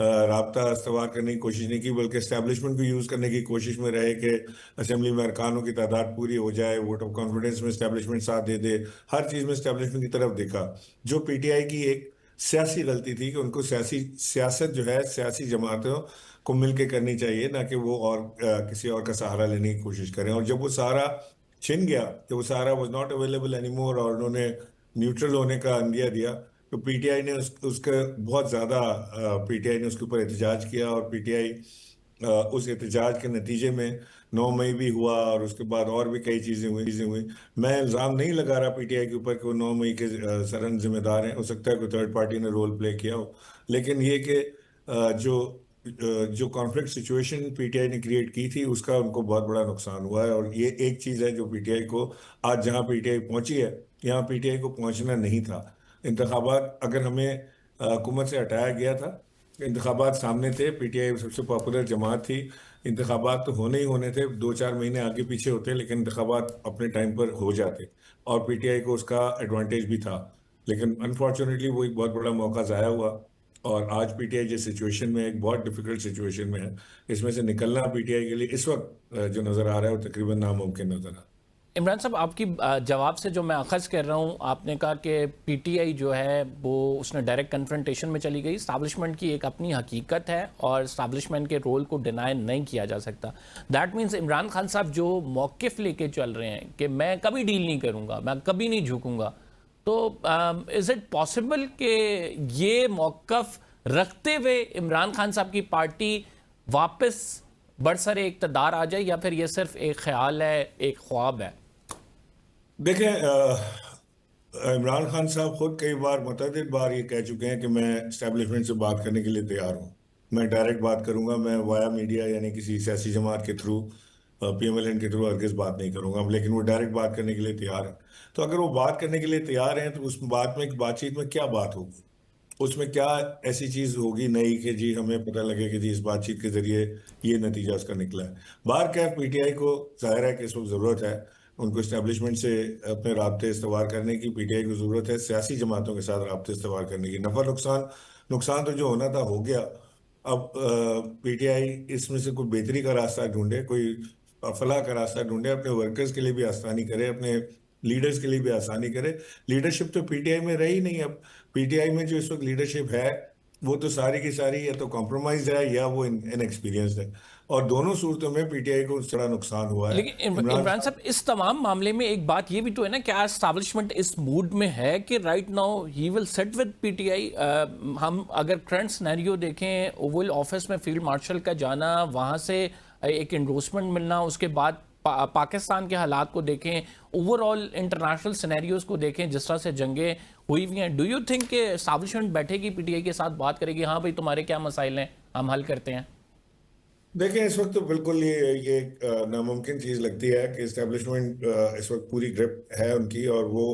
رابطہ استوار کرنے کی کوشش نہیں کی، بلکہ اسٹیبلشمنٹ کو یوز کرنے کی کوشش میں رہے کہ اسمبلی میں ارکانوں کی تعداد پوری ہو جائے، ووٹ آف کانفیڈنس میں اسٹیبلشمنٹ ساتھ دے دے، ہر چیز میں اسٹیبلشمنٹ کی طرف دیکھا، جو پی ٹی آئی کی ایک سیاسی غلطی تھی کہ ان کو سیاست جو ہے سیاسی جماعتوں کو مل کے کرنی چاہیے، نہ کہ وہ اور کسی اور کا سہارا لینے کی کوشش کریں. اور جب وہ سہارا چھن گیا، کہ وہ سہارا was not available any more, اور انہوں نے نیوٹرل ہونے کا عندیہ دیا، تو پی ٹی آئی نے اس کا بہت زیادہ پی ٹی آئی نے اس کے اوپر احتجاج کیا، اور پی ٹی آئی اس احتجاج کے نتیجے میں 9 مئی بھی ہوا، اور اس کے بعد اور بھی کئی چیزیں ہوئیں. میں الزام نہیں لگا رہا پی ٹی آئی کے اوپر کہ وہ 9 مئی کے سرن ذمہ دار ہیں، ہو سکتا ہے کوئی تھرڈ پارٹی نے رول پلے کیا ہو، لیکن یہ کہ جو کانفلکٹ سچویشن پی ٹی آئی نے کریٹ کی تھی، اس کا ان کو بہت بڑا نقصان ہوا ہے. اور یہ ایک چیز ہے جو پی ٹی آئی کو آج جہاں پی ٹی آئی پہنچی ہے، یہاں پی ٹی آئی کو پہنچنا نہیں تھا. انتخابات اگر ہمیں حکومت سے ہٹایا گیا تھا، انتخابات سامنے تھے، پی ٹی آئی سب سے پاپولر جماعت تھی، انتخابات تو ہونے ہی ہونے تھے، 2-4 مہینے آگے پیچھے ہوتے لیکن انتخابات اپنے ٹائم پر ہو جاتے، اور پی ٹی آئی کو اس کا ایڈوانٹیج بھی تھا. لیکن انفارچونیٹلی وہ ایک بہت بڑا موقع ضائع ہوا، اور آج پی ٹی آئی جس سچویشن میں، ایک بہت ڈیفیکلٹ سچویشن میں ہے، اس میں سے نکلنا پی ٹی آئی کے لیے اس وقت جو نظر آ رہا ہے وہ تقریباً ناممکن نظر آ رہا ہے. عمران صاحب، آپ کی جواب سے جو میں اخذ کر رہا ہوں، آپ نے کہا کہ پی ٹی آئی جو ہے وہ اس نے ڈائریکٹ کنفرنٹیشن میں چلی گئی. اسٹیبلشمنٹ کی ایک اپنی حقیقت ہے اور اسٹیبلشمنٹ کے رول کو ڈینائی نہیں کیا جا سکتا. دیٹ مینس عمران خان صاحب جو موقف لے کے چل رہے ہیں کہ میں کبھی ڈیل نہیں کروں گا، میں کبھی نہیں جھکوں گا، تو از اٹ پاسبل کہ یہ موقف رکھتے ہوئے عمران خان صاحب کی پارٹی واپس برسر اقتدار آ جائے، یا پھر یہ صرف ایک خیال ہے، ایک خواب ہے؟ دیکھیں، عمران خان صاحب خود کئی بار متعدد بار یہ کہہ چکے ہیں کہ میں اسٹیبلشمنٹ سے بات کرنے کے لیے تیار ہوں، میں ڈائریکٹ بات کروں گا، میں وایا میڈیا یعنی کسی سیاسی جماعت کے through, P M L N کے تھرو ہرگز بات نہیں کروں گا، لیکن وہ ڈائریکٹ بات کرنے کے لیے تیار ہیں. تو اگر وہ بات کرنے کے لیے تیار ہیں تو اس بات چیت میں کیا بات ہوگی، اس میں کیا ایسی چیز ہوگی نئی کہ جی ہمیں پتہ لگے کہ جی اس بات چیت کے ذریعے یہ نتیجہ اس کا نکلا ہے. بہرکیف پی ٹی آئی کو ظاہر ہے کہ اس وقت ضرورت ہے، ان کو اسٹیبلشمنٹ سے اپنے رابطے استوار کرنے کی، پی ٹی آئی کو ضرورت ہے سیاسی جماعتوں کے ساتھ رابطے استوار کرنے کی. نفع نقصان تو جو ہونا تھا ہو گیا. اب پی ٹی آئی اس میں سے کوئی بہتری کا راستہ ڈھونڈے، کوئی فلاح کا راستہ ڈھونڈے، اپنے ورکرز کے لیے بھی آسانی کرے، اپنے لیڈرز کے لیے بھی آسانی کرے. لیڈرشپ تو پی ٹی آئی میں رہی نہیں. اب پی ٹی آئی میں جو اس وقت لیڈرشپ ہے وہ تو ساری کی ساری یا تو کمپرومائز ہے یا وہ ان ایکسپیرینسڈ ہے، اور دونوں صورتوں میں پی ٹی آئی کو اس طرح نقصان ہوا ہے. لیکن عمران صاحب، اس تمام معاملے میں ایک بات یہ بھی تو ہے نا کہ آج اسٹیبلشمنٹ اس موڈ میں ہے کہ right now he will sit with P T I. ہم اگر کرنٹ سینیریو دیکھیں، اوول آفس میں فیلڈ مارشل کا جانا، وہاں سے ایک انڈورسمنٹ ملنا، اس کے بعد پاکستان کے حالات کو دیکھیں، اوور آل انٹرنیشنل سینیریوز کو دیکھیں، جس طرح سے جنگیں ہوئی ہوئی ہیں، ڈو یو تھنک کہ اسٹیبلشمنٹ بیٹھے گی پی ٹی آئی کے ساتھ بات کرے گی، ہاں بھائی تمہارے کیا مسائل ہیں، ہم حل کرتے ہیں؟ دیکھیں، اس وقت تو بالکل یہ ایک ناممکن چیز لگتی ہے کہ اسٹیبلشمنٹ اس وقت پوری گرپ ہے ان کی، اور وہ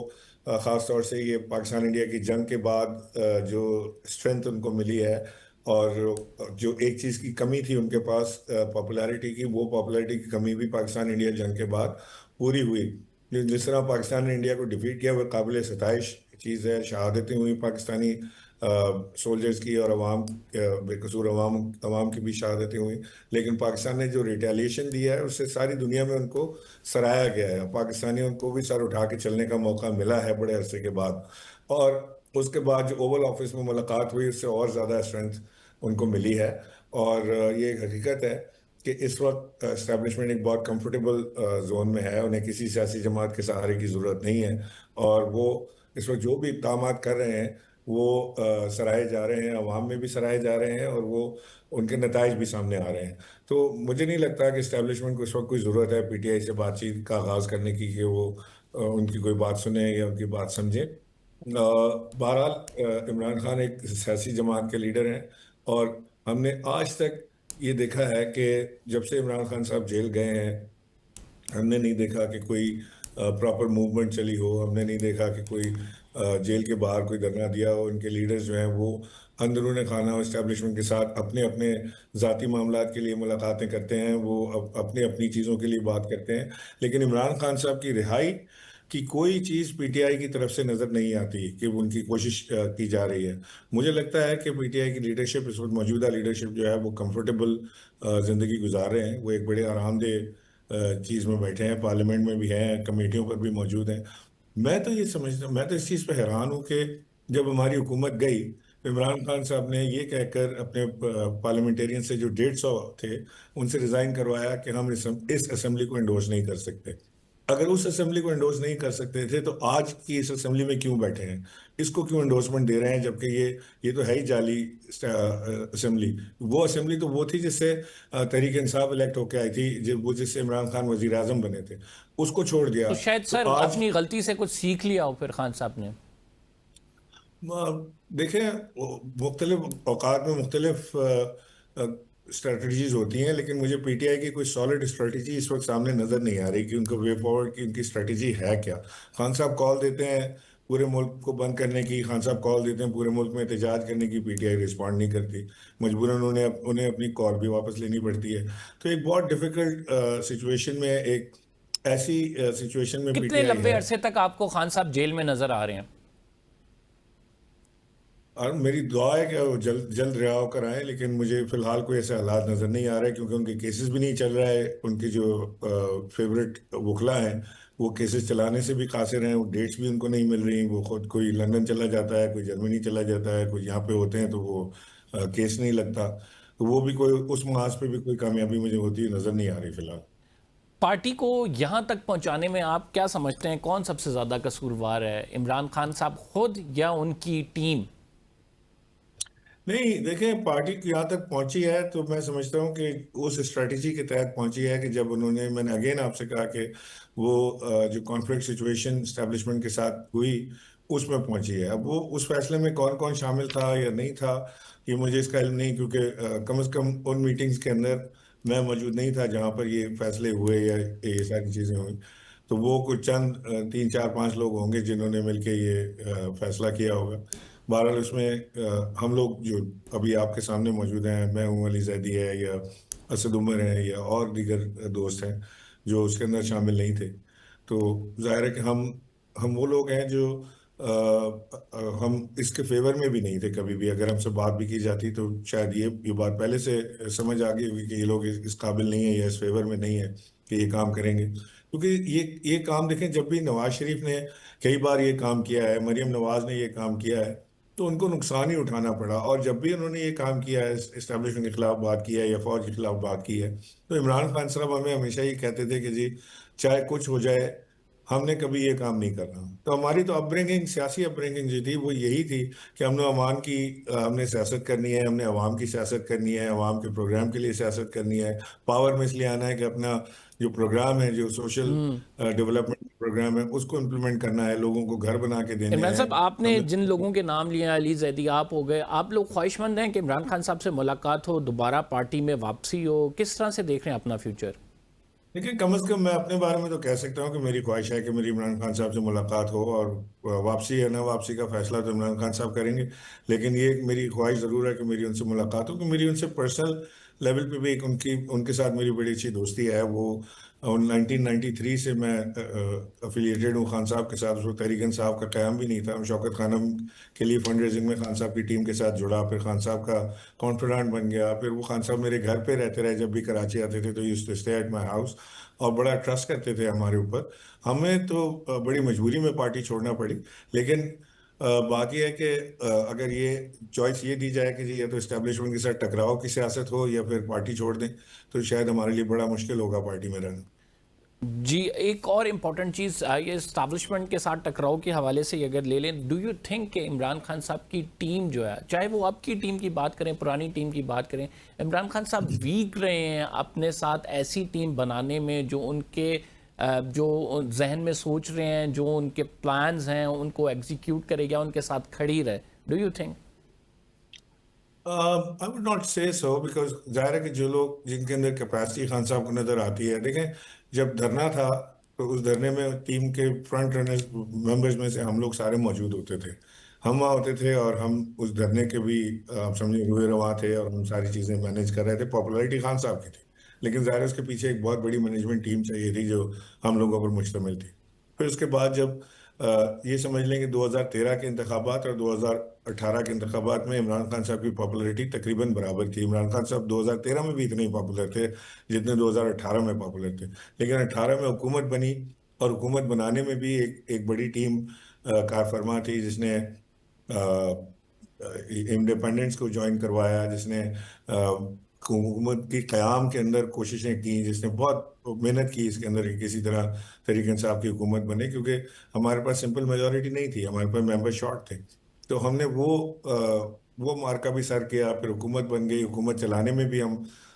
خاص طور سے یہ پاکستان انڈیا کی جنگ کے بعد جو اسٹرینتھ ان کو ملی ہے، اور جو ایک چیز کی کمی تھی ان کے پاس پاپولیرٹی کی، وہ پاپولیرٹی کی کمی بھی پاکستان انڈیا جنگ کے بعد پوری ہوئی. جس طرح پاکستان نے انڈیا کو ڈیفیٹ کیا وہ قابل ستائش چیز ہے. شہادتیں ہوئی پاکستانی سولجرز کی، اور بے قصور عوام کی بھی شہادتیں ہوئیں، لیکن پاکستان نے جو ریٹیلیشن دیا ہے اس سے ساری دنیا میں ان کو سراہا گیا ہے. پاکستانیوں کو بھی سر اٹھا کے چلنے کا موقع ملا ہے بڑے عرصے کے بعد، اور اس کے بعد جو اوول آفس میں ملاقات ہوئی اس سے اور زیادہ اسٹرینتھ ان کو ملی ہے. اور یہ ایک حقیقت ہے کہ اس وقت اسٹیبلشمنٹ ایک بہت کمفرٹیبل زون میں ہے، انہیں کسی سیاسی جماعت کے سہارے کی ضرورت نہیں ہے، اور وہ اس وقت جو بھی اقدامات کر رہے ہیں وہ سرائے جا رہے ہیں، عوام میں بھی سرائے جا رہے ہیں، اور وہ ان کے نتائج بھی سامنے آ رہے ہیں. تو مجھے نہیں لگتا کہ اسٹیبلشمنٹ کو اس وقت کوئی ضرورت ہے پی ٹی آئی سے بات چیت کا آغاز کرنے کی کہ وہ ان کی کوئی بات سنیں یا ان کی بات سمجھیں. بہرحال عمران خان ایک سیاسی جماعت کے لیڈر ہیں، اور ہم نے آج تک یہ دیکھا ہے کہ جب سے عمران خان صاحب جیل گئے ہیں، ہم نے نہیں دیکھا کہ کوئی پراپر موومنٹ چلی ہو، ہم نے نہیں دیکھا کہ کوئی جیل کے باہر کوئی دھرنا دیا ہو. ان کے لیڈرز جو ہیں وہ اندرون خانہ اسٹیبلشمنٹ کے ساتھ اپنے اپنے ذاتی معاملات کے لیے ملاقاتیں کرتے ہیں، وہ اپنی اپنی چیزوں کے لیے بات کرتے ہیں. لیکن عمران خان صاحب کی رہائی کہ کوئی چیز پی ٹی آئی کی طرف سے نظر نہیں آتی کہ ان کی کوشش کی جا رہی ہے. مجھے لگتا ہے کہ پی ٹی آئی کی لیڈرشپ اس وقت موجودہ لیڈرشپ جو ہے وہ کمفرٹیبل زندگی گزار رہے ہیں. وہ ایک بڑے آرام دہ چیز میں بیٹھے ہیں, پارلیمنٹ میں بھی ہیں, کمیٹیوں پر بھی موجود ہیں. میں تو یہ سمجھتا ہوں, میں تو اس چیز پہ حیران ہوں کہ جب ہماری حکومت گئی, عمران خان صاحب نے یہ کہہ کر اپنے پارلیمنٹیرین سے جو 150 تھے ان سے ریزائن کروایا کہ ہم اس اسمبلی کو انڈورس نہیں کر سکتے. اگر اس اسمبلی کو انڈورس نہیں کر سکتے تھے تو آج کی اس اسمبلی میں کیوں بیٹھے ہیں, اس کو کیوں انڈورسمنٹ دے رہے ہیں, جبکہ یہ تو ہے ہی جعلی اسمبلی. وہ اسمبلی تو وہ تھی جس سے تحریک انصاف الیکٹ ہو کے آئی تھی, جس سے عمران خان وزیر اعظم بنے تھے, اس کو چھوڑ دیا. تو شاید تو سر آج اپنی غلطی سے کچھ سیکھ لیا ہو پھر خان صاحب نے. دیکھیں, مختلف اوقات میں مختلف اسٹریٹجیز ہوتی ہیں, لیکن مجھے پی ٹی آئی کی کوئی سالڈ اسٹریٹجی اس وقت سامنے نظر نہیں آ رہی کہ ان کا وے فارورڈ کی ان کی اسٹریٹجی ہے کیا. خان صاحب کال دیتے ہیں پورے ملک کو بند کرنے کی, خان صاحب کال دیتے ہیں پورے ملک میں احتجاج کرنے کی, پی ٹی آئی رسپونڈ نہیں کرتی, مجبوراً انہیں اپنی کال بھی واپس لینی پڑتی ہے. تو ایک بہت ڈیفیکلٹ سچویشن میں, ایک ایسی سچویشن میں پی کتنے ٹی آئی لمبے ہے. عرصے تک آپ کو خان صاحب جیل میں نظر آ رہے ہیں؟ اور میری دعا ہے کہ وہ جلد جلد رہا ہو کر آئیں, لیکن مجھے فی الحال کوئی ایسے حالات نظر نہیں آ رہے, کیونکہ ان کے کیسز بھی نہیں چل رہا ہے. ان کے جو فیوریٹ وکلا ہیں وہ کیسز چلانے سے بھی قاصر ہیں, وہ ڈیٹس بھی ان کو نہیں مل رہی. وہ خود کوئی لندن چلا جاتا ہے, کوئی جرمنی چلا جاتا ہے, کوئی یہاں پہ ہوتے ہیں تو وہ کیس نہیں لگتا. تو وہ بھی کوئی اس محاذ پہ بھی کوئی کامیابی مجھے ہوتی نظر نہیں آ رہی فی الحال. پارٹی کو یہاں تک پہنچانے میں آپ کیا سمجھتے ہیں کون سب سے زیادہ قصوروار ہے, عمران خان صاحب خود یا ان کی ٹیم؟ نہیں, دیکھیں, پارٹی یہاں تک پہنچی ہے تو میں سمجھتا ہوں کہ اس اسٹریٹجی کے تحت پہنچی ہے کہ جب انہوں نے, میں نے اگین آپ سے کہا کہ وہ جو کانفلکٹ سچویشن اسٹیبلشمنٹ کے ساتھ ہوئی اس میں پہنچی ہے. اب وہ اس فیصلے میں کون کون شامل تھا یا نہیں تھا یہ مجھے اس کا علم نہیں, کیونکہ کم از کم ان میٹنگز کے اندر میں موجود نہیں تھا جہاں پر یہ فیصلے ہوئے یا یہ ساری چیزیں ہوئیں. تو وہ کچھ چند 3 4 5 لوگ ہوں گے جنہوں نے مل کے یہ فیصلہ کیا ہوگا. بہرحال اس میں ہم لوگ جو ابھی آپ کے سامنے موجود ہیں, میں ہوں, علی زیدی ہے یا اسد عمر ہیں یا اور دیگر دوست ہیں جو اس کے اندر شامل نہیں تھے. تو ظاہر ہے کہ ہم وہ لوگ ہیں جو ہم اس کے فیور میں بھی نہیں تھے کبھی بھی. اگر ہم سے بات بھی کی جاتی تو شاید یہ بات پہلے سے سمجھ آ گئی ہوئی کہ یہ لوگ اس قابل نہیں ہے یا اس فیور میں نہیں ہے کہ یہ کام کریں گے. کیونکہ یہ کام دیکھیں, جب بھی نواز شریف نے کئی بار یہ کام کیا ہے, مریم نواز نے یہ کام کیا ہے, تو ان کو نقصان ہی اٹھانا پڑا. اور جب بھی انہوں نے یہ کام کیا ہے, اسٹیبلشمنٹ کے خلاف بات کی ہے یا فوج کے خلاف بات کی ہے, تو عمران خان صاحب ہمیں ہمیشہ یہ کہتے تھے کہ جی چاہے کچھ ہو جائے ہم نے کبھی یہ کام نہیں کرنا. تو ہماری تو اپ برنگنگ, سیاسی اپ برنگنگ جو تھی وہ یہی تھی کہ ہم نے سیاست کرنی ہے, ہم نے عوام کی سیاست کرنی ہے, عوام کے پروگرام کے لیے سیاست کرنی ہے. پاور میں اس لیے آنا ہے کہ اپنا جو پروگرام ہے, جو سوشل ڈیولپمنٹ پروگرام ہے, اس کو امپلیمنٹ کرنا ہے, لوگوں کو گھر بنا کے دینے عمران ہیں. صاحب, آپ نے جن لوگوں کے نام لیے ہیں, علی زیدی آپ ہو گئے, آپ لوگ خواہش مند ہیں کہ عمران خان صاحب سے ملاقات ہو, دوبارہ پارٹی میں واپسی ہو, کس طرح سے دیکھ رہے ہیں اپنا فیوچر؟ دیکھیں, کم از کم میں اپنے بارے میں تو کہہ سکتا ہوں کہ میری خواہش ہے کہ میری عمران خان صاحب سے ملاقات ہو, اور واپسی یا نہ واپسی کا فیصلہ تو عمران خان صاحب کریں گے. لیکن یہ میری خواہش ضرور ہے کہ میری ان سے ملاقات ہو, کہ میری ان سے پرسنل لیول پہ بھی ایک ان کے ساتھ میری بڑی اچھی دوستی ہے. وہ 1993 سے میں افیلیٹڈ ہوں خان صاحب کے ساتھ. اس وقت تحریک انصاف کا قیام بھی نہیں تھا. شوکت خانم کے لیے فنڈ ریزنگ میں خان صاحب کی ٹیم کے ساتھ جڑا, پھر خان صاحب کا کانفیڈنٹ بن گیا. پھر وہ خان صاحب میرے گھر پہ رہتے رہے, جب بھی کراچی آتے تھے تو used to stay at my house, اور بڑا ٹرسٹ کرتے تھے ہمارے اوپر. ہمیں تو بڑی مجبوری میں پارٹی چھوڑنا پڑی, لیکن بات یہ ہے کہ اگر یہ چوائس یہ دی جائے کہ جی یا تو اسٹیبلشمنٹ کے ساتھ ٹکراؤ کی سیاست ہو یا پھر پارٹی چھوڑ دیں, تو شاید ہمارے لیے بڑا مشکل ہوگا پارٹی میں رہنا. جی, ایک اور امپورٹنٹ چیز یہ اسٹیبلشمنٹ کے ساتھ ٹکراؤ کے حوالے سے اگر لے لیں, ڈو یو تھنک کہ عمران خان صاحب کی ٹیم جو ہے, چاہے وہ اب کی ٹیم کی بات کریں, پرانی ٹیم کی بات کریں, عمران خان صاحب ویک رہے ہیں اپنے ساتھ ایسی ٹیم بنانے میں جو ان کے جو ذہن میں سوچ رہے ہیں, جو ان کے پلانز ہیں ان کو ایگزیکیوٹ کرے گا, ان کے ساتھ کھڑی رہے, do you think? I would not say so, because ظاہر ہے کہ جو لوگ جن کے اندر کیپیسٹی خان صاحب کو نظر آتی ہے, دیکھیں جب دھرنا تھا تو اس دھرنے میں ٹیم کے فرنٹ رنرز ممبرز میں سے ہم لوگ سارے موجود ہوتے تھے. ہم وہاں ہوتے تھے اور ہم اس دھرنے کے بھی آپ سمجھے روئے رواں تھے, اور ہم ساری چیزیں مینیج کر رہے تھے. پاپولرٹی خان صاحب کی تھی, لیکن ظاہر ہے اس کے پیچھے ایک بہت بڑی مینجمنٹ ٹیم چاہیے تھی جو ہم لوگوں پر مشتمل تھی. پھر اس کے بعد جب یہ سمجھ لیں کہ 2013 کے انتخابات اور 2018 کے انتخابات میں عمران خان صاحب کی پاپولرٹی تقریباً برابر تھی. عمران خان صاحب 2013 میں بھی اتنے ہی پاپولر تھے جتنے 2018 میں پاپولر تھے. لیکن 18 میں حکومت بنی اور حکومت بنانے میں بھی ایک بڑی ٹیم کار فرما تھی جس نے انڈیپینڈنس کو جوائن کروایا, جس نے حکومت کی قیام کے اندر کوششیں کی, جس نے بہت محنت کی اس کے اندر کہ کسی طرح طریق انصاف کی حکومت بنے, کیونکہ ہمارے پاس سمپل میجورٹی نہیں تھی, ہمارے پاس ممبر شارٹ تھے. تو ہم نے وہ مارکا بھی سر کیا, پھر حکومت بن گئی. حکومت چلانے میں بھی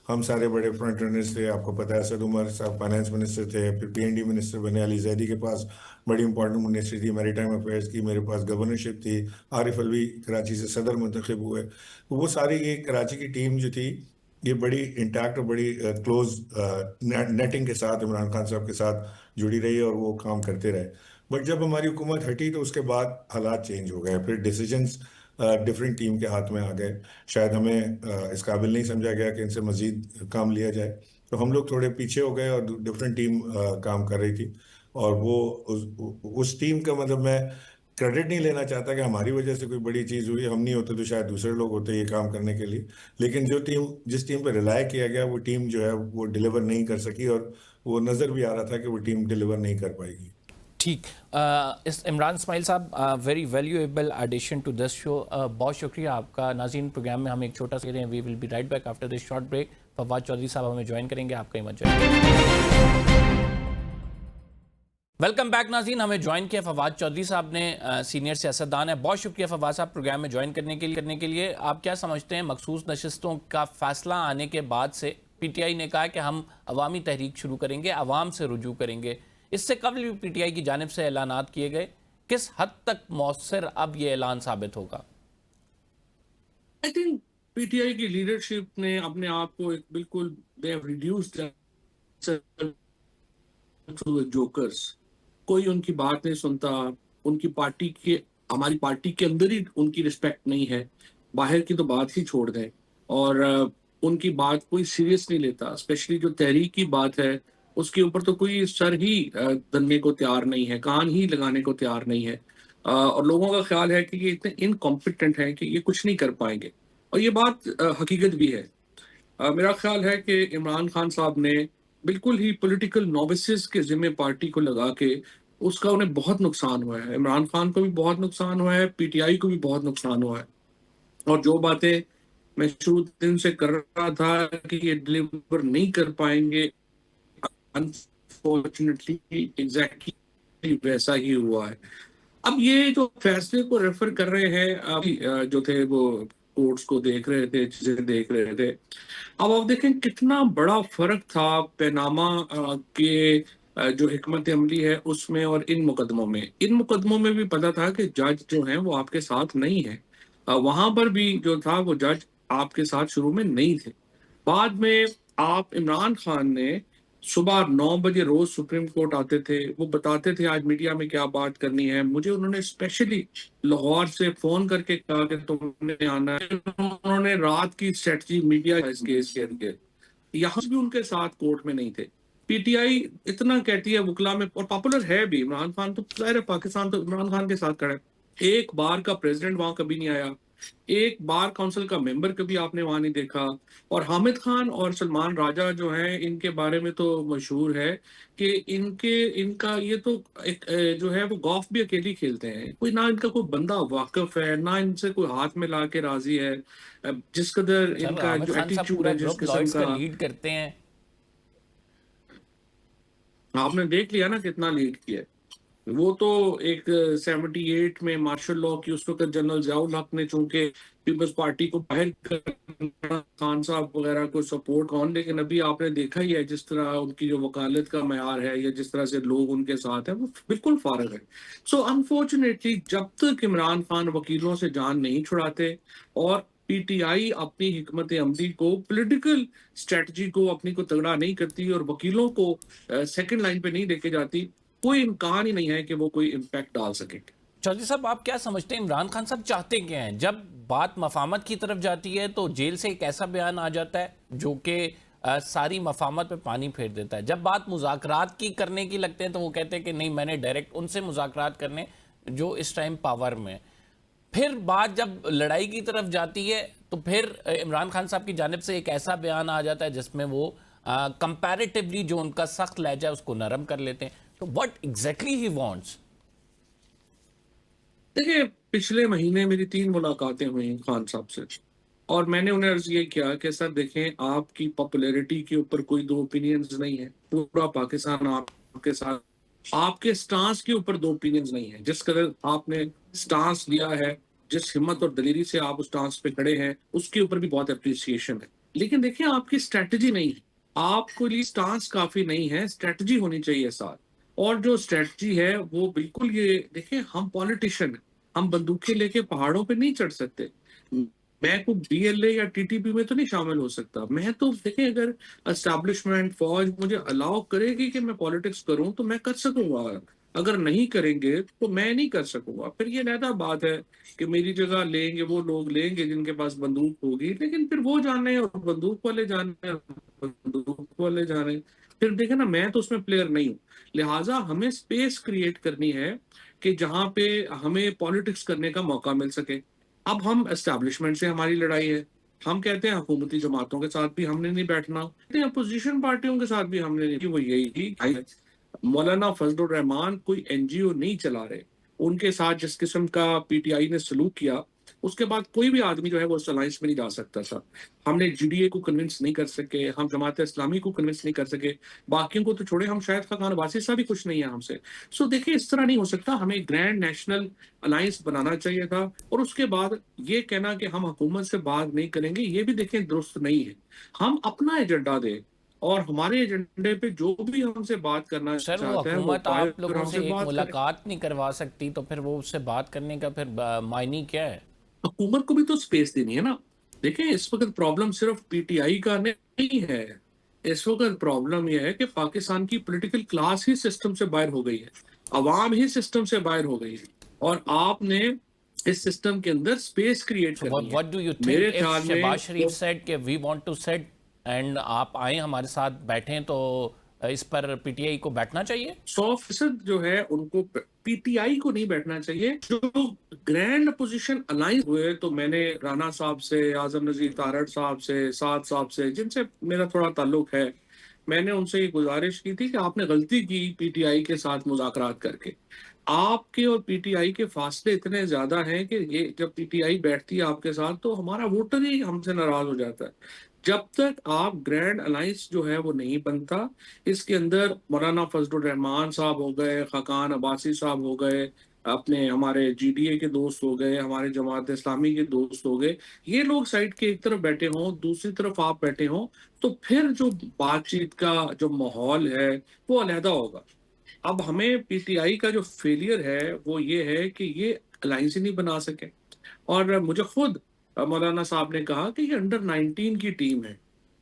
ہم سارے بڑے فرنٹ رنرز تھے. آپ کو پتہ ہے اسد عمر صاحب فائنانس منسٹر تھے, پھر پی این ڈی منسٹر بنے, علی زیدی کے پاس بڑی امپورٹنٹ منسٹری تھی میری ٹائم افیئرس کی, میرے پاس گورنرشپ تھی, عارف الوی کراچی سے صدر منتخب ہوئے. وہ ساری یہ کراچی کی ٹیم جو تھی یہ بڑی انٹیکٹ اور بڑی کلوز نیٹنگ کے ساتھ عمران خان صاحب کے ساتھ جڑی رہی اور وہ کام کرتے رہے. بٹ جب ہماری حکومت ہٹی تو اس کے بعد حالات چینج ہو گئے, پھر ڈیسیجنز ڈفرینٹ ٹیم کے ہاتھ میں آ گئے. شاید ہمیں اس قابل نہیں سمجھا گیا کہ ان سے مزید کام لیا جائے, تو ہم لوگ تھوڑے پیچھے ہو گئے اور ڈفرینٹ ٹیم کام کر رہی تھی. اور وہ اس ٹیم کا مطلب میں کریڈٹ نہیں لینا چاہتا کہ ہماری وجہ سے کوئی بڑی چیز ہوئی, ہم نہیں ہوتے تو شاید دوسرے لوگ ہوتے یہ کام کرنے کے لیے. لیکن جس ٹیم پہ ریلائی کیا گیا وہ ٹیم جو ہے وہ ڈیلیور نہیں کر سکی, اور وہ نظر بھی آ رہا تھا کہ وہ ٹیم ڈیلیور نہیں کر پائے گی. ٹھیک, اس Imran Ismail sahab very valuable addition to this show. بہت شکریہ آپ کا. ناظرین, پروگرام میں ہم ایک چھوٹا سا we will be right back after this short break. Fawad Chaudhry sahab ہمیں جوائن کریں گے, آپ کہیں مت جائیں. ویلکم بیک ناظرین, ہمیں جوائن کیا فواد چودھری صاحب نے, سینئر سیاستدان ہے. بہت شکریہ فواد صاحب پروگرام میں جوائن کرنے کے لیے. آپ کیا سمجھتے ہیں مخصوص نشستوں کا فیصلہ آنے کے بعد سے پی ٹی آئی نے کہا کہ ہم عوامی تحریک شروع کریں گے, عوام سے رجوع کریں گے, اس سے قبل بھی پی ٹی آئی کی جانب سے اعلانات کیے گئے, کس حد تک مؤثر اب یہ اعلان ثابت ہوگا؟ I think پی ٹی آئی کی لیڈرشپ نے اپنے آپ کو ایک بالکل they have reduced to the jokers. کوئی ان کی بات نہیں سنتا, ان کی پارٹی کے, ہماری پارٹی کے اندر ہی ان کی رسپیکٹ نہیں ہے, باہر کی تو بات ہی چھوڑ دیں, اور ان کی بات کوئی سیریس نہیں لیتا. اسپیشلی جو تحریک کی بات ہے اس کے اوپر تو کوئی سر ہی دھننے کو تیار نہیں ہے, کان ہی لگانے کو تیار نہیں ہے, اور لوگوں کا خیال ہے کہ یہ اتنے انکمپیٹنٹ ہیں کہ یہ کچھ نہیں کر پائیں گے, اور یہ بات حقیقت بھی ہے. میرا خیال ہے کہ عمران خان صاحب نے بالکل ہی پولیٹیکل نووسز کے ذمہ پارٹی کو لگا کے اس کا انہیں بہت نقصان ہوا ہے. عمران خان کو بھی بہت نقصان ہوا ہے, پی ٹی آئی کو بھی بہت نقصان ہوا ہے. اور جو باتیں میں شروع دن سے کر رہا تھا کہ یہ ڈلیور نہیں کر پائیں گے, انفارچونیٹلی ایگزیکٹلی ویسا ہی ہوا ہے. اب یہ جو فیصلے کو ریفر کر رہے ہیں جو تھے وہ کورٹس کو دیکھ رہے تھے, چیزیں دیکھ رہے تھے. اب آپ دیکھیں کتنا بڑا فرق تھا پیناما کے جو حکمت عملی ہے اس میں اور ان مقدموں میں. ان مقدموں میں بھی پتا تھا کہ جج جو ہیں وہ آپ کے ساتھ نہیں ہیں, وہاں پر بھی جو تھا وہ جج آپ کے ساتھ شروع میں نہیں تھے. بعد میں آپ عمران خان نے صبح 9 بجے روز سپریم کورٹ آتے تھے, وہ بتاتے تھے آج میڈیا میں کیا بات کرنی ہے. مجھے انہوں نے اسپیشلی لاہور سے فون کر کے کہا کہ تم نے آنا ہے. انہوں نے رات کی اسٹریٹجی میڈیا اس کیس کے اندر, یہاں بھی ان کے ساتھ کورٹ میں نہیں تھے. پی ٹی آئی اتنا کہتی ہے وکلا میں, اور پاپولر ہے بھی. عمران خان تو ظاہر ہے پاکستان تو عمران خان کے ساتھ کھڑا ہے. ایک بار کا پریزیڈنٹ وہاں کبھی نہیں آیا, ایک بار کونسل کا ممبر کبھی آپ نے وہاں نہیں دیکھا. اور حامد خان اور سلمان راجہ جو ہیں ان کے بارے میں تو مشہور ہے کہ ان کا یہ تو ایک جو ہے وہ گولف بھی اکیلی کھیلتے ہیں, کوئی نہ ان کا کوئی بندہ واقف ہے, نہ ان سے کوئی ہاتھ میں لا کے راضی ہے. جس قدر ان کا جو ایٹیٹیوڈ ہے, جس قسم کا لیڈ کرتے ہیں, آپ نے دیکھ لیا نا کتنا لیڈ کیا. وہ تو ایک 78 میں مارشل لاء کی اس وقت جنرل ضیاء الحق نے چونکہ پیپلز پارٹی کو باہر خان صاحب وغیرہ کو سپورٹ کون, لیکن ابھی آپ نے دیکھا ہی ہے جس طرح ان کی جو وکالت کا معیار ہے یا جس طرح سے لوگ ان کے ساتھ ہیں وہ بالکل فارغ ہے. سو انفارچونیٹلی جب تک عمران خان وکیلوں سے جان نہیں چھڑاتے اور پی ٹی آئی اپنی حکمت عملی کو پولیٹیکل اسٹریٹجی کو اپنی کو تگڑا نہیں کرتی اور وکیلوں کو سیکنڈ لائن پہ نہیں لے کے جاتی, کوئی امکان ہی نہیں ہے کہ وہ کوئی امپیکٹ ڈال سکے. چودھری صاحب آپ کیا سمجھتے ہیں عمران خان صاحب چاہتے کیا ہیں؟ جب بات مفاہمت کی طرف جاتی ہے تو جیل سے ایک ایسا بیان آ جاتا ہے جو کہ ساری مفاہمت پہ پانی پھیر دیتا ہے. جب بات مذاکرات کی کرنے کی لگتے ہیں تو وہ کہتے ہیں کہ نہیں میں نے ڈائریکٹ ان سے مذاکرات کرنے جو اس ٹائم پاور میں. پھر بات جب لڑائی کی طرف جاتی ہے تو پھر عمران خان صاحب کی جانب سے ایک ایسا بیان آ جاتا ہے جس میں وہ کمپیریٹیولی جو ان کا سخت لہجہ ہے اس کو نرم کر لیتے ہیں. تو what exactly he wants؟ دیکھیں پچھلے مہینے میری 3 ملاقاتیں ہوئیں خان صاحب سے اور میں نے انہیں عرض یہ کیا کہ سر دیکھیں آپ کی پاپولیرٹی کے اوپر کوئی 2 اوپینینز نہیں ہے. پورا پاکستان آپ کے ساتھ, آپ کے سٹانس کے اوپر 2 اوپینینز نہیں ہیں. جس قدر آپ نے سٹانس لیا ہے, جس ہمت اور دلیری سے آپ اس سٹانس پہ کھڑے ہیں, اس کے اوپر بھی بہت اپریسیشن ہے. لیکن دیکھیں آپ کی اسٹریٹجی نہیں ہے, آپ کو لیے سٹانس کافی نہیں ہے, اسٹریٹجی ہونی چاہیے ساتھ. اور جو اسٹریٹجی ہے وہ بالکل یہ دیکھیں, ہم پولیٹیشین ہیں, ہم بندوقیں لے کے پہاڑوں پہ نہیں چڑھ سکتے. میں کوئی بی ایل اے یا ٹی ٹی پی میں تو نہیں شامل ہو سکتا. میں تو دیکھیں اگر اسٹیبلشمنٹ فوج مجھے الاؤ کرے گی کہ میں پالیٹکس کروں تو میں کر سکوں گا, اگر نہیں کریں گے تو میں نہیں کر سکوں گا. پھر یہ علیحدہ بات ہے کہ میری جگہ لیں گے وہ لوگ لیں گے جن کے پاس بندوق ہوگی, لیکن پھر وہ جانے اور بندوق والے جانے بندوق والے جانے. پھر دیکھیں نا, میں تو اس میں پلیئر نہیں ہوں. لہٰذا ہمیں سپیس کریٹ کرنی ہے کہ جہاں پہ ہمیں پالیٹکس کرنے کا موقع مل سکے. اب ہم اسٹیبلشمنٹ سے ہماری لڑائی ہے, ہم کہتے ہیں حکومتی جماعتوں کے ساتھ بھی ہم نے نہیں بیٹھنا, اپوزیشن پارٹیوں کے ساتھ بھی ہم نے نہیں. وہ یہی مولانا فضل الرحمان کوئی این جی او نہیں چلا رہے, ان کے ساتھ جس قسم کا پی ٹی آئی نے سلوک کیا اس کے بعد کوئی بھی آدمی جو ہے وہ اس الائنس میں نہیں جا سکتا تھا. ہم نے جی ڈی اے کو کنونس نہیں کر سکے, ہم جماعت اسلامی کو کنونس نہیں کر سکے, باقیوں کو تو چھوڑے, ہم شاید خاقان عباسی صاحب بھی کچھ نہیں ہے ہم سے. سو دیکھیں اس طرح نہیں ہو سکتا, ہمیں گرینڈ نیشنل الائنس بنانا چاہیے تھا. اور اس کے بعد یہ کہنا کہ ہم حکومت سے بات نہیں کریں گے یہ بھی دیکھیں درست نہیں ہے. ہم اپنا ایجنڈا دیں اور ہمارے ایجنڈے پہ جو بھی ہم سے بات کرنا سر وہ چاہتا ہے وہ حکومت پائے آپ اور لوگوں ہم سے سے ایک بات کرے. ملاقات نہیں کروا سکتی تو پھر وہ اس سے بات کرنے کا پھر معنی کیا ہے؟ حکومت کو بھی تو سپیس دینی ہے نا. دیکھیں اس وقت پرابلم صرف پی ٹی آئی کا نہیں ہے, اس وقت پرابلم یہ ہے کہ پاکستان کی پولیٹیکل کلاس ہی سسٹم سے باہر ہو گئی ہے, عوام ہی سسٹم سے باہر ہو گئی ہے, اور آپ نے اس سسٹم کے اندر سپیس کریٹ So کرنی ہے. what do you think میرے if خیال میں شہباز شریف said کہ we want to sit and آپ آئیں ہمارے ساتھ بیٹھیں تو اس پر پی ٹی آئی کو بیٹھنا چاہیے؟ 100% جو ہے ان کو پی ٹی آئی کو نہیں بیٹھنا چاہیے. جو گرینڈ اپوزیشن الائنس ہوئے تو میں نے رانا صاحب سے, اعظم نذیر تارڑ صاحب سے, سعد صاحب سے, جن سے میرا تھوڑا تعلق ہے, میں نے ان سے یہ گزارش کی تھی کہ آپ نے غلطی کی پی ٹی آئی کے ساتھ مذاکرات کر کے. آپ کے اور پی ٹی آئی کے فاصلے اتنے زیادہ ہیں کہ یہ جب پی ٹی آئی بیٹھتی ہے آپ کے ساتھ تو ہمارا ووٹر ہی ہم سے ناراض ہو جاتا ہے. جب تک آپ گرینڈ الائنس جو ہے وہ نہیں بنتا, اس کے اندر مولانا فضل الرحمان صاحب ہو گئے, خاقان عباسی صاحب ہو گئے, اپنے ہمارے جی ڈی اے کے دوست ہو گئے, ہمارے جماعت اسلامی کے دوست ہو گئے, یہ لوگ سائڈ کے ایک طرف بیٹھے ہوں, دوسری طرف آپ بیٹھے ہوں, تو پھر جو بات چیت کا جو ماحول ہے وہ علیحدہ ہوگا. اب ہمیں پی ٹی آئی کا جو فیلئر ہے وہ یہ ہے کہ یہ الائنس ہی نہیں بنا سکے. اور مجھے خود مولانا صاحب نے کہا کہ یہ انڈر 19 کی ٹیم ہے,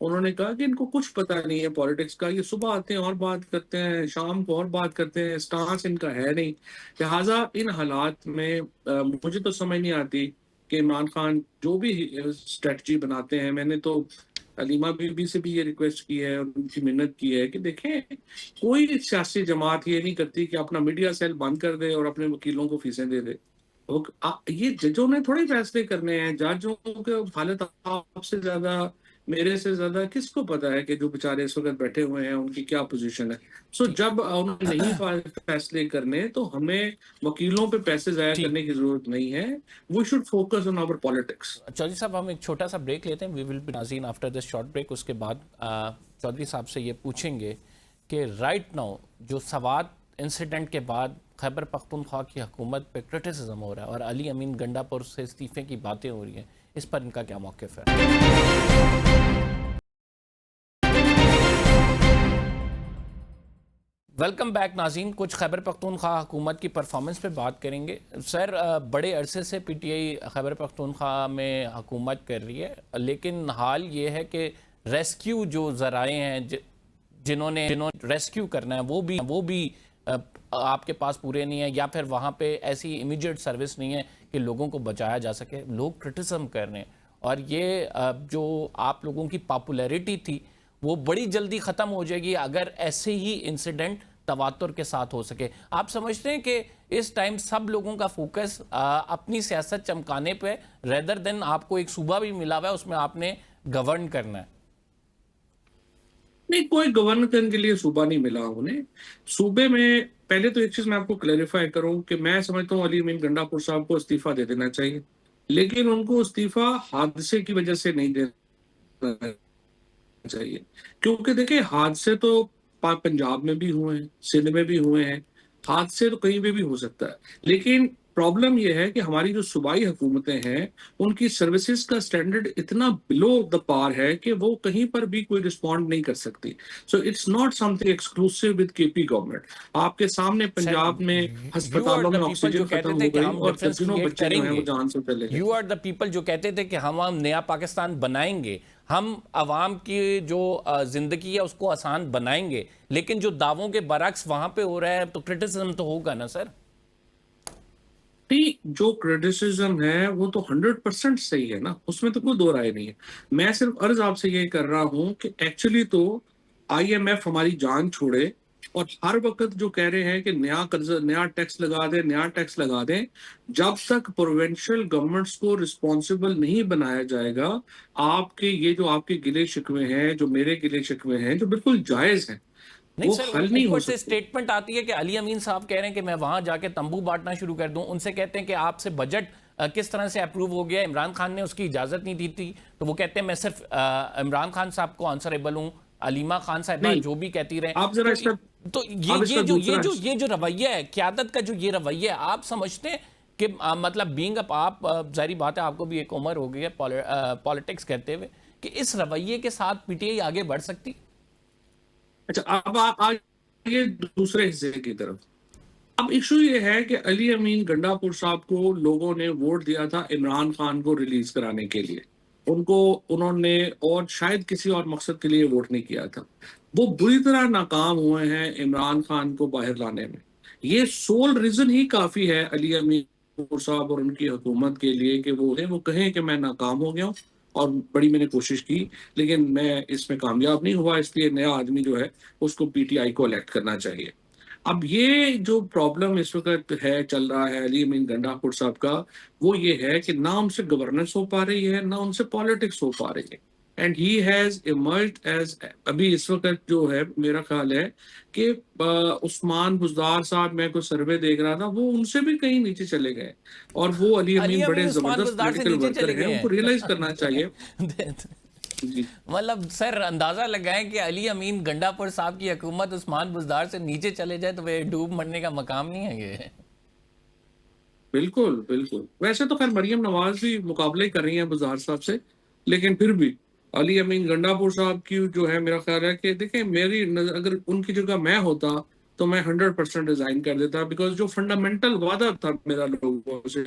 انہوں نے کہا کہ ان کو کچھ پتہ نہیں ہے پالیٹکس کا, یہ صبح آتے ہیں اور بات کرتے ہیں, شام کو اور بات کرتے ہیں, سٹانس ان کا ہے نہیں. لہٰذا ان حالات میں مجھے تو سمجھ نہیں آتی کہ عمران خان جو بھی اسٹریٹجی بناتے ہیں. میں نے تو علیمہ بی بی سے بھی یہ ریکویسٹ کی ہے اور ان کی منت کی ہے کہ دیکھیں کوئی سیاسی جماعت یہ نہیں کرتی کہ اپنا میڈیا سیل بند کر دے اور اپنے وکیلوں کو فیسیں دے دے. یہ ججوں نے تھوڑے فیصلے کرنے ہیں, ججوں کے حالت آپ سے زیادہ میرے سے زیادہ کس کو پتا ہے کہ جو بیچارے اس وقت بیٹھے ہوئے ہیں ان کی کیا پوزیشن ہے. سو جب انہوں نے نہیں فیصلے کرنے تو ہمیں وکیلوں پہ پیسے ضائع کرنے کی ضرورت نہیں ہے. We should focus on our politics. Chaudhry صاحب ہم ایک چھوٹا سا بریک لیتے ہیں, وی ول بی ناظرین آفٹر دس شارٹ بریک. اس کے بعد چودھری صاحب سے یہ پوچھیں گے کہ رائٹ ناؤ جو سوات انسیڈنٹ کے بعد خیبر پختونخوا کی حکومت پہ کرٹیسزم ہو رہا ہے اور علی امین گنڈاپور سے استعفے کی باتیں ہو رہی ہیں, اس پر ان کا کیا موقف ہے؟ ویلکم بیک ناظرین. کچھ خیبر پختونخوا حکومت کی پرفارمنس پہ بات کریں گے. سر بڑے عرصے سے پی ٹی آئی خیبر پختونخوا میں حکومت کر رہی ہے, لیکن حال یہ ہے کہ ریسکیو جو ذرائع ہیں جنہوں نے ریسکیو کرنا ہے وہ بھی آپ کے پاس پورے نہیں ہیں, یا پھر وہاں پہ ایسی امیجیٹ سروس نہیں ہے کہ لوگوں کو بچایا جا سکے. لوگ کرٹیسزم کر رہے ہیں, اور یہ جو آپ لوگوں کی پاپولیرٹی تھی وہ بڑی جلدی ختم ہو جائے گی اگر ایسے ہی انسیڈنٹ تواتر کے ساتھ ہو سکے. آپ سمجھتے ہیں کہ اس ٹائم سب لوگوں کا فوکس اپنی سیاست چمکانے پہ ریدر دین آپ کو ایک صوبہ بھی ملا ہوا ہے اس میں آپ نے گورن کرنا ہے؟ نہیں، کوئی گورن کرنے کے لیے صوبہ نہیں ملا انہیں. صوبے میں پہلے تو ایک چیز میں آپ کو کلیریفائی کروں کہ میں سمجھتا ہوں علی امین گنڈا پور صاحب کو استعفیٰ دے دینا چاہیے، لیکن ان کو استعفیٰ حادثے کی وجہ سے نہیں دینا چاہیے. کیونکہ دیکھیں حادثے تو پنجاب میں بھی ہوئے ہیں، سندھ میں بھی ہوئے ہیں، حادثے تو کہیں پہ بھی ہو سکتا ہے. لیکن پرابلم یہ ہے کہ ہماری جو صوبائی حکومتیں ہیں ان کی سروسز کا سٹینڈرڈ اتنا بلو دا پار ہے کہ وہ کہیں پر بھی کوئی رسپونڈ نہیں کر سکتی. So it's not something exclusive with K P government. آپ کے سامنے پنجاب میں ہسپتالوں میں آکسیجن ختم ہو گئی اور درجنوں بچے جو ہیں وہ جان سے چلے گئے. یو آر دا پیپل جو کہتے تھے کہ ہم نیا پاکستان بنائیں گے، ہم عوام کی جو زندگی ہے اس کو آسان بنائیں گے، لیکن جو دعووں کے برعکس وہاں پہ ہو رہا ہے تو کرٹیسزم تو ہوگا نا سر؟ جو کرٹیسزم ہے وہ تو 100% صحیح ہے نا، اس میں تو کوئی دو رائے نہیں ہے. میں صرف عرض آپ سے یہ کر رہا ہوں کہ ایکچولی تو آئی ایم ایف ہماری جان چھوڑے اور ہر وقت جو کہہ رہے ہیں کہ نیا ٹیکس لگا دیں، نیا ٹیکس لگا دیں. جب تک پروونشل گورنمنٹس کو رسپانسبل نہیں بنایا جائے گا، آپ کے یہ جو آپ کے گلے شکوے ہیں، جو میرے گلے شکوے ہیں جو بالکل جائز ہیں، نہیں وہ سر، حل نہیں ہو اوپر سے سکتے. اسٹیٹمنٹ آتی ہے کہ علی امین صاحب کہہ رہے ہیں کہ میں وہاں جا کے تمبو بانٹنا شروع کر دوں. ان سے کہتے ہیں کہ آپ سے بجٹ کس طرح سے اپروو ہو گیا، عمران خان نے اس کی اجازت نہیں دی تھی. تو وہ کہتے ہیں میں صرف عمران خان صاحب کو آنسریبل ہوں، علیمہ خان صاحبہ جو بھی کہتی رہیں. آپ ذرا اس کا تو یہ جو رویہ ہے، قیادت کا جو یہ رویہ ہے، آپ سمجھتے ہیں کہ مطلب بینگ اپ، آپ ظاہری بات ہے آپ کو بھی ایک عمر ہو گئی ہے پالیٹکس کرتے ہوئے، کہ اس رویے کے ساتھ پی ٹی آئی آگے بڑھ سکتی؟ اچھا، اب آئیے دوسرے حصے کی طرف. اب ایشو یہ ہے کہ علی امین گنڈا پور صاحب کو لوگوں نے ووٹ دیا تھا عمران خان کو ریلیز کرانے کے لیے. انہوں نے اور شاید کسی اور مقصد کے لیے ووٹ نہیں کیا تھا. وہ بری طرح ناکام ہوئے ہیں عمران خان کو باہر لانے میں. یہ سول ریزن ہی کافی ہے علی امین پور صاحب اور ان کی حکومت کے لیے کہ وہ کہیں کہ میں ناکام ہو گیا ہوں اور بڑی میں نے کوشش کی لیکن میں اس میں کامیاب نہیں ہوا، اس لیے نیا آدمی جو ہے اس کو پی ٹی آئی کو الیکٹ کرنا چاہیے. اب یہ جو پرابلم اس وقت ہے چل رہا ہے علی امین گنڈا پور صاحب کا، وہ یہ ہے کہ نہ ان سے گورننس ہو پا رہی ہے، نہ ان سے پالیٹکس ہو پا رہی ہے. And he has emerged as, ابھی اس وقت جو ہے میرا خیال ہے کہ عثمان بزدار صاحب، میں کوئی سروے دیکھ رہا تھا، وہ ان سے بھی کہیں نیچے چلے گئے. اور وہ علی امین بڑے عثمان زبردست بزدار سے پولیٹیکل نیچے ورکر چلے ہیں، گئے ان کو ریئلائز کرنا چاہیے. مطلب سر اندازہ لگائیں کہ علی امین گنڈا پور صاحب کی حکومت عثمان بزدار سے نیچے چلے جائے تو وہ ڈوب مرنے کا مقام نہیں ہے یہ. بالکل بالکل. ویسے تو خیر مریم نواز بھی مقابلہ ہی کر رہی ہیں بزدار صاحب سے، لیکن پھر بھی علی امین گنڈا پور صاحب کی جو ہے میرا خیال ہے کہ دیکھیں میری نظر اگر ان کی جگہ میں ہوتا تو میں 100% ریزائن کر دیتا، بیکاز جو فنڈامنٹل وعدہ تھا میرا لوگوں سے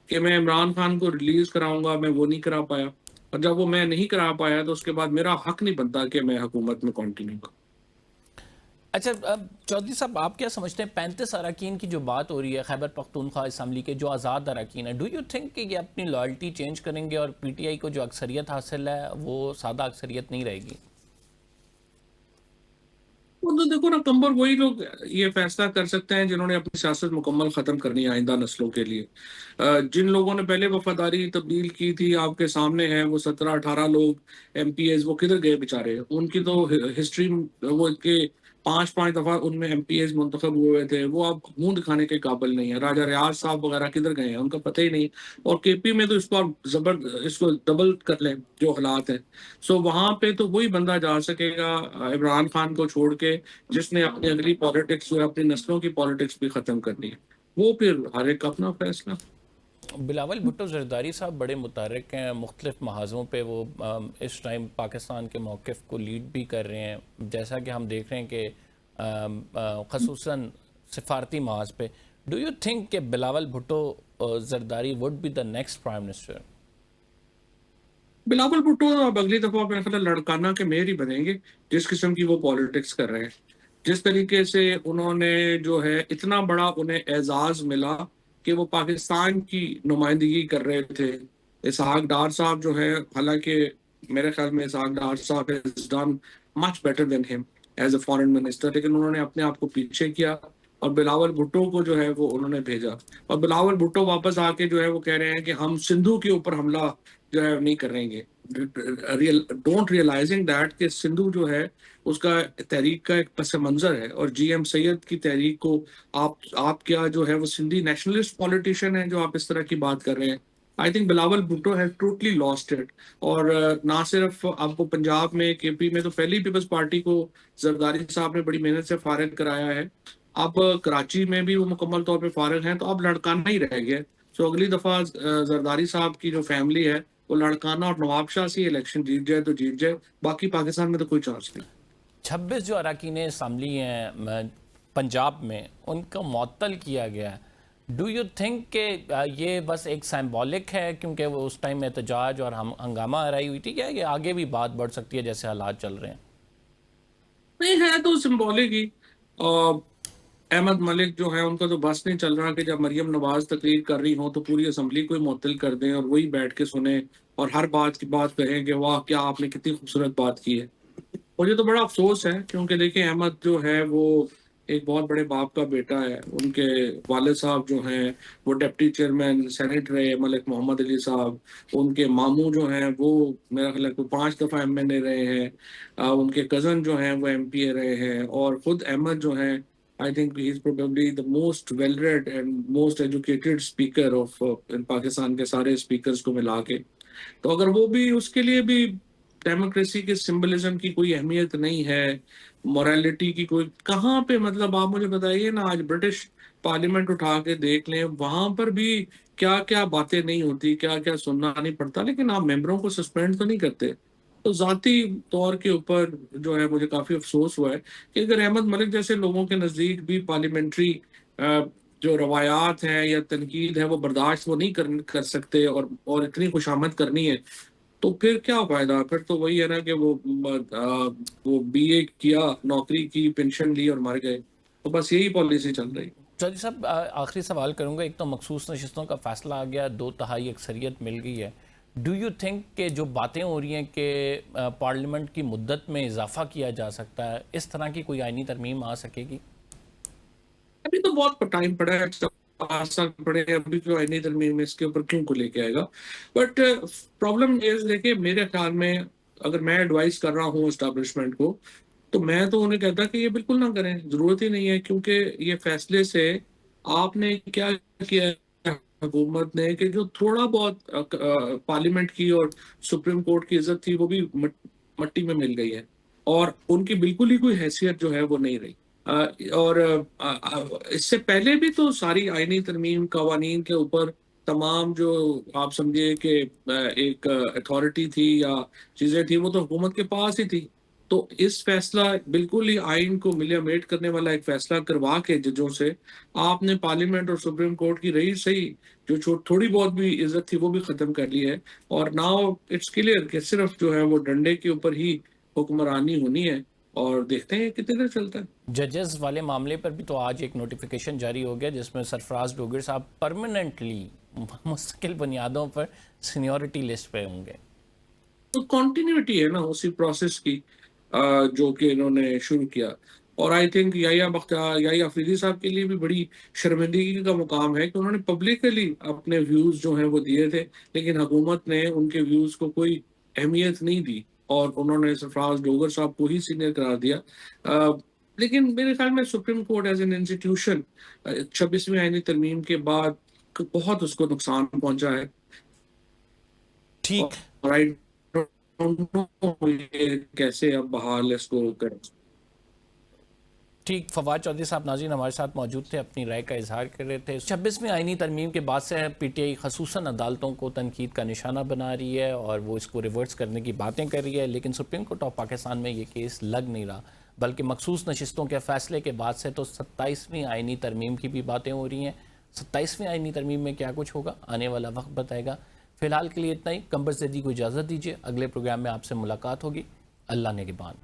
کہ میں عمران خان کو ریلیز کراؤں گا، میں وہ نہیں کرا پایا. اور جب وہ میں نہیں کرا پایا تو اس کے بعد میرا حق نہیں بنتا کہ میں حکومت میں کنٹینیو کروں. اچھا چودھری صاحب، آپ کیا سمجھتے ہیں 35 اراکین کی جو بات ہو رہی ہے خیبر پختونخوا اسمبلی کے جو آزاد اراکین ہیں، ڈو یو تھنک کہ یہ اپنی لائلٹی چینج کریں گے اور پی ٹی آئی کو جو اکثریت حاصل ہے وہ سادہ اکثریت نہیں رہے گی؟ وہ تو دیکھو نا، کمبر وہی لوگ یہ فیصلہ کر سکتے ہیں جنہوں نے اپنی سیاست مکمل ختم کرنی ہے آئندہ نسلوں کے لیے. جن لوگوں نے پہلے وفاداری تبدیل کی تھی آپ کے سامنے ہیں، وہ 17-18 لوگ ایم پی ایز، وہ کدھر گئے بےچارے؟ ان کی تو ہسٹری، وہ کے 5 دفعہ ان میں ایم پی ایز منتخب ہوئے تھے، وہ اب منہ دکھانے کے قابل نہیں ہے. راجہ ریاض صاحب وغیرہ کدھر گئے ہیں ان کا پتہ ہی نہیں. اور کے پی میں تو اس کو ڈبل کر لیں جو حالات ہیں. سو وہاں پہ تو وہی بندہ جا سکے گا عمران خان کو چھوڑ کے جس نے اپنی اگلی پالیٹکس جو ہے اپنی نسلوں کی پالیٹکس بھی ختم کرنی ہے. وہ پھر ہر ایک اپنا فیصلہ. بلاول بھٹو زرداری صاحب بڑے متحرک ہیں مختلف محاذوں پہ، وہ اس ٹائم پاکستان کے موقف کو لیڈ بھی کر رہے ہیں، جیسا کہ ہم دیکھ رہے ہیں کہ خصوصاً سفارتی محاذ پہ. ڈو یو تھنک کہ Bilawal Bhutto Zardari would be the next prime minister? Bilawal Bhutto اب اگلی دفعہ میرا خیال ہے لڑکانہ کے میئر ہی بنیں گے، جس قسم کی وہ پالیٹکس کر رہے ہیں. جس طریقے سے انہوں نے جو ہے اتنا بڑا انہیں اعزاز ملا کہ وہ پاکستان کی نمائندگی کر رہے تھے. اسحاق ڈار صاحب جو ہے حالانکہ میرے خیال میں اسحاق ڈار صاحب has done much better than him as a foreign minister, لیکن انہوں نے اپنے آپ کو پیچھے کیا اور بلاول بھٹو کو جو ہے وہ انہوں نے بھیجا. اور بلاول بھٹو واپس آ کے جو ہے وہ کہہ رہے ہیں کہ ہم سندھو کے اوپر حملہ جو ہے نہیں کریں گے. ڈونٹ ریئلائزنگ دیٹ کہ سندھو جو ہے اس کا تحریک کا ایک پس منظر ہے, اور جی ایم سید کی تحریک کو آپ کیا جو ہے وہ سندھی نیشنلسٹ پولیٹیشین ہے جو آپ اس طرح کی بات کر رہے ہیں. I think Bilawal Bhutto has totally last it. اور نہ صرف آپ کو پنجاب میں, کے پی میں تو پہلی پیپلز پارٹی کو زرداری صاحب نے بڑی محنت سے فارغ کرایا ہے. اب کراچی میں بھی وہ مکمل طور پہ فارغ ہیں, تو اب لڑکانہ ہی رہ گیا. سو اگلی دفعہ زرداری صاحب کی جو فیملی ہے وہ لڑکانہ اور نواب شاہ سے الیکشن جیت جائے تو جیت جائے, باقی پاکستان میں تو کوئی چانس نہیں. 26 جو اراکین اسمبلی ہیں پنجاب میں, ان کو معطل کیا گیا ہے. ڈو یو تھنک کہ یہ بس ایک سمبولک ہے کیونکہ وہ اس ٹائم احتجاج اور ہنگامہ آرائی ہوئی تھی, کیا یہ آگے بھی بات بڑھ سکتی ہے جیسے حالات چل رہے ہیں؟ نہیں ہے تو سمبولک ہی. احمد ملک جو ہے ان کا تو بس نہیں چل رہا کہ جب مریم نواز تقریر کر رہی ہوں تو پوری اسمبلی کو ہی معطل کر دیں اور وہی بیٹھ کے سنیں اور ہر بات کی بات کہیں کہ واہ کیا آپ نے کتنی خوبصورت بات کی ہے. مجھے تو بڑا افسوس ہے کیونکہ دیکھیں احمد جو ہے وہ ایک بہت بڑے باپ کا بیٹا ہے. ان کے والد صاحب جو ہیں وہ ڈپٹی چیئرمین سینٹ رہے, ملک محمد علی صاحب. ان کے ماموں جو ہیں وہ میرا خیال ہے 5 دفعہ MNA رہے ہیں. ان کے کزن جو ہیں وہ MP رہے ہیں, اور خود احمد جو ہیں I think he is probably the most well-read and most educated speaker of in Pakistan کے سارے اسپیکرز کو ملا کے. تو اگر وہ بھی اس کے لیے بھی ڈیموکریسی کے سمبلزم کی کوئی اہمیت نہیں ہے, مورالٹی کی کوئی کہاں پہ, مطلب آپ مجھے بتائیے نا, آج برٹش پارلیمنٹ اٹھا کے دیکھ لیں, وہاں پر بھی کیا کیا باتیں نہیں ہوتی, کیا کیا سننا نہیں پڑتا, لیکن آپ ممبروں کو سسپینڈ تو نہیں کرتے. تو ذاتی طور کے اوپر جو ہے مجھے کافی افسوس ہوا ہے کہ اگر احمد ملک جیسے لوگوں کے نزدیک بھی پارلیمنٹری جو روایات ہیں یا تنقید ہے وہ برداشت وہ نہیں کر سکتے اور اتنی خوشامد کرنی ہے, تو پھر کیا فائدہ. پھر تو وہی ہے نا کہ وہ BA کیا, نوکری کی, پینشن لی اور مر گئے. تو بس یہی پالیسی چل رہی. چودھری صاحب آخری سوال کروں گا. ایک تو مخصوص نشستوں کا فیصلہ آ گیا, 2/3 اکثریت مل گئی ہے. ڈو یو تھنک کہ جو باتیں ہو رہی ہیں کہ پارلیمنٹ کی مدت میں اضافہ کیا جا سکتا ہے, اس طرح کی کوئی آئینی ترمیم آ سکے گی؟ ابھی تو بہت ٹائم پڑا ہے, 5 سال پڑے ہیں, ابھی جو آئینی ترمیم اس کے اوپر کیوں کو لے کے آئے گا. بٹ پرابلم یہ دیکھیں میرے خیال میں اگر میں ایڈوائز کر رہا ہوں اسٹیبلشمنٹ کو تو میں تو انہیں کہتا کہ یہ بالکل نہ کریں, ضرورت ہی نہیں ہے. کیونکہ یہ فیصلے سے آپ نے کیا کیا حکومت نے کہ جو تھوڑا بہت پارلیمنٹ کی اور سپریم کورٹ کی عزت تھی وہ بھی مٹی میں مل گئی ہے, اور ان کی بالکل ہی کوئی حیثیت جو ہے وہ نہیں رہی. اور اس سے پہلے بھی تو ساری آئینی ترمیم قوانین کے اوپر تمام جو آپ سمجھے کہ ایک اتھارٹی تھی یا چیزیں تھی وہ تو حکومت کے پاس ہی تھی. تو اس فیصلہ بالکل ہی آئین کو ملیامیٹ کرنے والا ایک فیصلہ کروا کے ججوں سے آپ نے پارلیمنٹ اور سپریم کورٹ کی رہی صحیح جو تھوڑی بہت بھی عزت تھی وہ بھی ختم کر لی ہے. اور ناؤ اٹس کلیئر کہ صرف جو ہے وہ ڈنڈے کے اوپر ہی حکمرانی ہونی ہے, اور دیکھتے ہیں کتنے دیر چلتا ہے. ججز والے معاملے پر بھی تو آج ایک نوٹیفیکیشن جاری ہو گیا جس میں سرفراز ڈوگر صاحب پرماننٹلی مستقل بنیادوں پر سینیورٹی لسٹ پہ ہوں گے. تو کنٹینیوٹی ہے نا اسی پروسیس کی جو کہ انہوں نے شروع کیا. اور آئی تھنک یحییٰ آفریدی صاحب کے لیے بھی بڑی شرمندگی کا مقام ہے کہ انہوں نے پبلکلی اپنے ویوز جو ہیں وہ دیے تھے, لیکن حکومت نے ان کے ویوز کو کوئی اہمیت نہیں دی اور انہوں نے سرفراز ڈوگر صاحب کو ہی سینئر قرار دیا. لیکن میرے خیال میں Supreme Court as an institution 26ویں آئینی ترمیم کے بعد بہت اس کو نقصان پہنچا ہے. ٹھیک, کیسے اب بحال اس کو کریں. ٹھیک. فواد چودھری صاحب ناظرین ہمارے ساتھ موجود تھے, اپنی رائے کا اظہار کر رہے تھے. 26ویں آئینی ترمیم کے بعد سے PTI خصوصاً عدالتوں کو تنقید کا نشانہ بنا رہی ہے اور وہ اس کو ریورس کرنے کی باتیں کر رہی ہے, لیکن سپریم کورٹ آف پاکستان میں یہ کیس لگ نہیں رہا, بلکہ مخصوص نشستوں کے فیصلے کے بعد سے تو 27ویں آئینی ترمیم کی بھی باتیں ہو رہی ہیں. 27ویں آئینی ترمیم میں کیا کچھ ہوگا آنے والا وقت بتائے گا. فی الحال کے لیے اتنا ہی. قمبر زیدی کو اجازت دیجیے, اگلے پروگرام میں آپ سے ملاقات ہوگی. اللہ نگہبان.